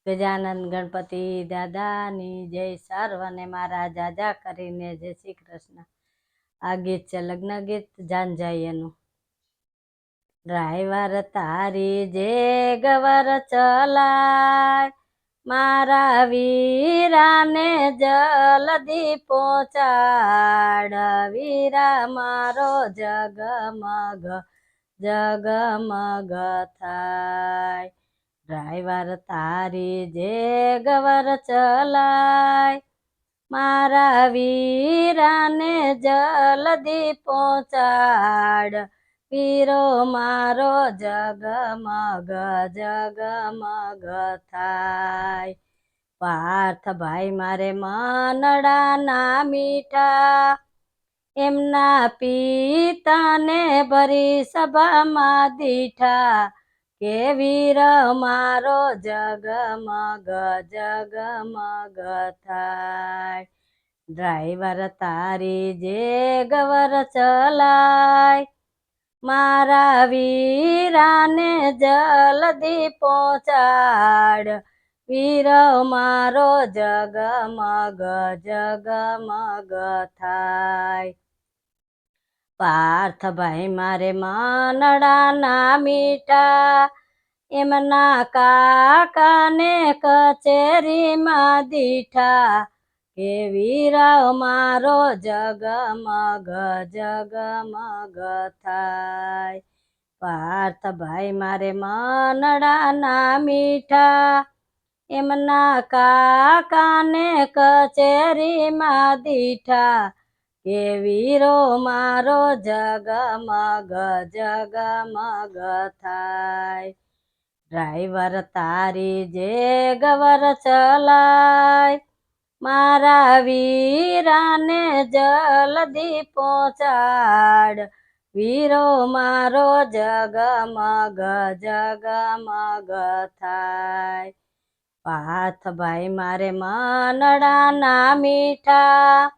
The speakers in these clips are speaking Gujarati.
ગજાનંદ ગણપતિ દાદાની જય. સર્વને મારા જાજા કરીને જય શ્રી કૃષ્ણ. આ ગીત છે લગ્ન ગીત જાનજાઈનું. ડ્રાઈવર તારી જે ગવર ચલાય, મારા વીરાને જલ્દી પહોંચાડ. વીરા મારો જગમગ જગમગ થાય. ડ્રાઈવર તારી જે ગવર ચલાય, મારા વીરાને જલ્દી પહોંચાડ. વીરો મારો જગમગ જગમગ થાય. પાર્થભાઈ મારે મનડાના મીઠા, એમના પિતાને ભરી સભામાં દીઠા. કે વીર મારો જગમગ જગમગ થાય. ડ્રાઈવર તારી જે ગવર ચલાય, મારા વીરાને જલ્દી પહોંચાડ. વીર મારો જગમગ જગમગ થાય. પાર્થભાઈ મારે મનડાના મીઠા, એમના કાકાને કચેરીમાં દીઠા. કે વીર મારો જગમગ જગમગ થાય. પાર્થભાઈ મારે મનડાના મીઠા, એમના કાકાને કચેરીમાં દીઠા. કે વીરો મારો જગમગ જગમગ થાય. ડ્રાઈવર તારી જે ગવર ચલાય, મારા વીરાને જલ્દી પહોંચાડ. વીરો મારો જગમગ જગમગ થાય. પાર્થભાઈ મારે મનડાના મીઠા,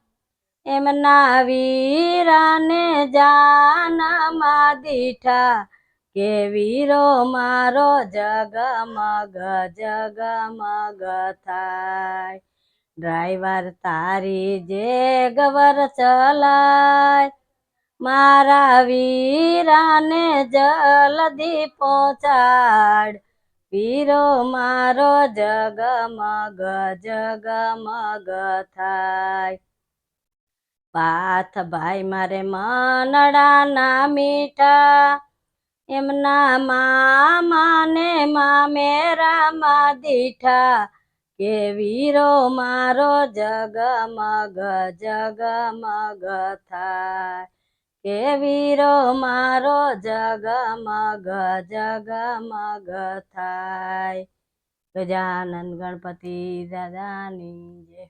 એમના વીરાને જાનમાં દીઠા. કે વીરો મારો જગમગ જગમગ થાય. ડ્રાઈવર તારી જે ગવર ચલાય, મારા વીરાને જલ્દી પહોંચાડ. વીરો મારો જગમગ જગમગ થાય. પાર્થભાઈ મારે મનડાના મીઠા, એમના મામાને મામેરામાં દીઠા. કે વીરો મારો જગમગ જગમગ થાય. કે વીરો મારો જગમગ જગમગ થાય. ગજાનંદ ગણપતિ દાદાની જય.